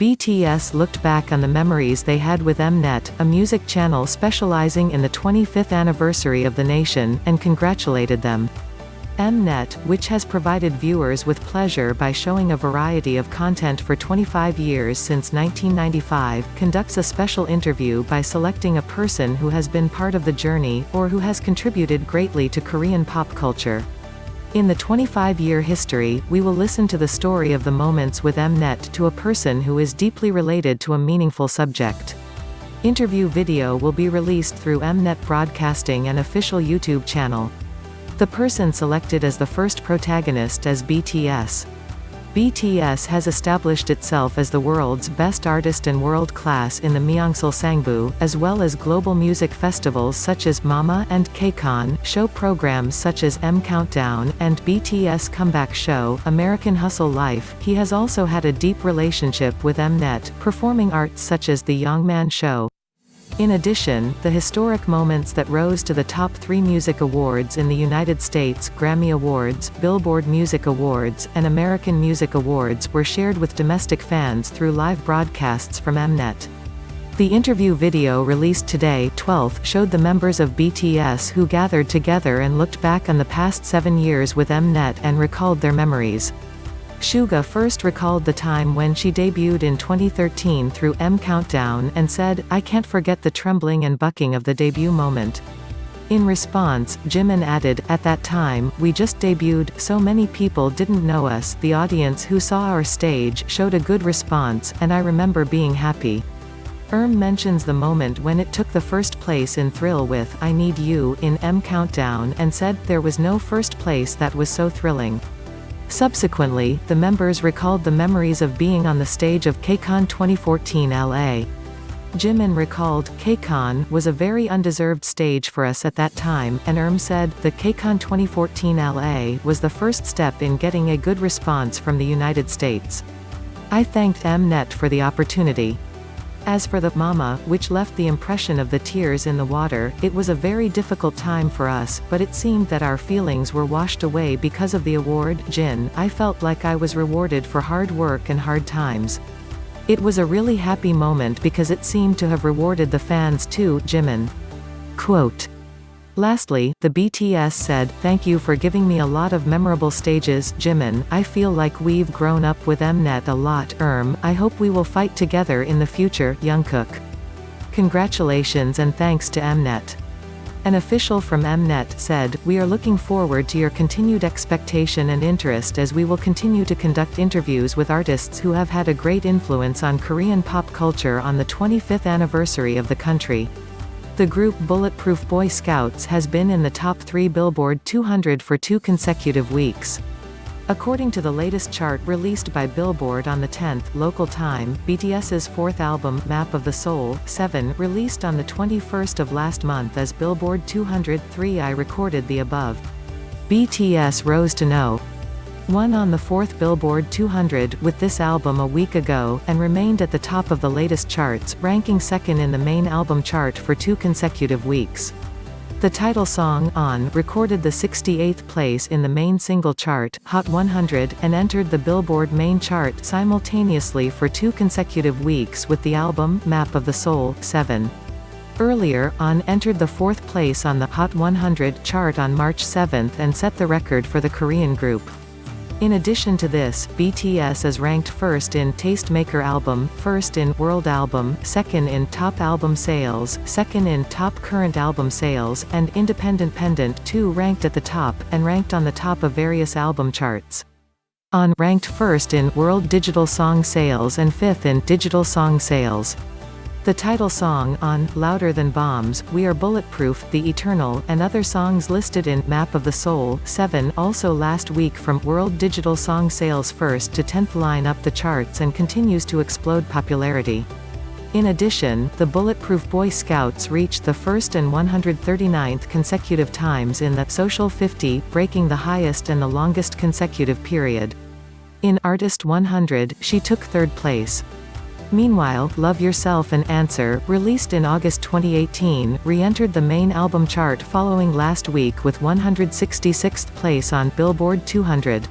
BTS looked back on the memories they had with Mnet, a music channel specializing in the 25th anniversary of the nation, and congratulated them. Mnet, which has provided viewers with pleasure by showing a variety of content for 25 years since 1995, conducts a special interview by selecting a person who has been part of the journey, or who has contributed greatly to Korean pop culture. In the 25-year history, we will listen to the story of the moments with Mnet to a person who is deeply related to a meaningful subject. Interview video will be released through Mnet Broadcasting and official YouTube channel. The person selected as the first protagonist is BTS. BTS has established itself as the world's best artist and world-class in the Myeongseol Sangbu, as well as global music festivals such as Mama and KCON, show programs such as M Countdown, and BTS Comeback Show, American Hustle Life. He has also had a deep relationship with Mnet, performing arts such as The Youngman Show. In addition, the historic moments that rose to the top 3 music awards in the United States, Grammy Awards, Billboard Music Awards, and American Music Awards, were shared with domestic fans through live broadcasts from Mnet. The interview video released today, 12th, showed the members of BTS who gathered together and looked back on the past 7 years with Mnet and recalled their memories. Suga first recalled the time when she debuted in 2013 through M Countdown and said, "I can't forget the trembling and bucking of the debut moment." In response, Jimin added, "At that time, we just debuted, so many people didn't know us. The audience who saw our stage showed a good response, and I remember being happy." Mentions the moment when it took the first place in Thrill with I Need You in M Countdown and said, "There was no first place that was so thrilling." Subsequently, the members recalled the memories of being on the stage of KCON 2014 LA. Jimin recalled, "KCON was a very undeserved stage for us at that time," and said, "The KCON 2014 LA was the first step in getting a good response from the United States. I thanked Mnet for the opportunity." As for the Mama, which left the impression of the tears in the water, it was a very difficult time for us, but it seemed that our feelings were washed away because of the award. Jin, I felt like I was rewarded for hard work and hard times. It was a really happy moment because it seemed to have rewarded the fans too. Jimin. Quote. Lastly, the BTS said, "Thank you for giving me a lot of memorable stages, Jimin. I feel like we've grown up with Mnet a lot. I hope we will fight together in the future, Jungkook. Congratulations and thanks to Mnet." An official from Mnet said, "We are looking forward to your continued expectation and interest as we will continue to conduct interviews with artists who have had a great influence on Korean pop culture on the 25th anniversary of the country." The group Bulletproof Boy Scouts has been in the top 3 Billboard 200 for 2 consecutive weeks. According to the latest chart released by Billboard on the 10th, local time, BTS's 4th album, Map of the Soul, 7, released on the 21st of last month as Billboard 200. 3 I recorded the above. BTS rose to No. 1 on the 4th Billboard 200 with this album a week ago, and remained at the top of the latest charts, ranking 2nd in the main album chart for 2 consecutive weeks. The title song, On, recorded the 68th place in the main single chart, Hot 100, and entered the Billboard main chart simultaneously for 2 consecutive weeks with the album, Map of the Soul, 7. Earlier, On entered the 4th place on the Hot 100 chart on March 7 and set the record for the Korean group. In addition to this, BTS is ranked 1st in Tastemaker Album, 1st in World Album, 2nd in Top Album Sales, 2nd in Top Current Album Sales, and Independent Pendant 2 ranked at the top, and ranked on the top of various album charts. On ranked 1st in World Digital Song Sales and 5th in Digital Song Sales. The title song, On, Louder Than Bombs, We Are Bulletproof, The Eternal, and other songs listed in Map of the Soul, 7 also last week from World Digital Song Sales 1st to 10th line up the charts and continues to explode popularity. In addition, the Bulletproof Boy Scouts reached the 1st and 139th consecutive times in the Social 50, breaking the highest and the longest consecutive period. In Artist 100, she took 3rd place. Meanwhile, Love Yourself and Answer, released in August 2018, re-entered the main album chart following last week with 166th place on Billboard 200.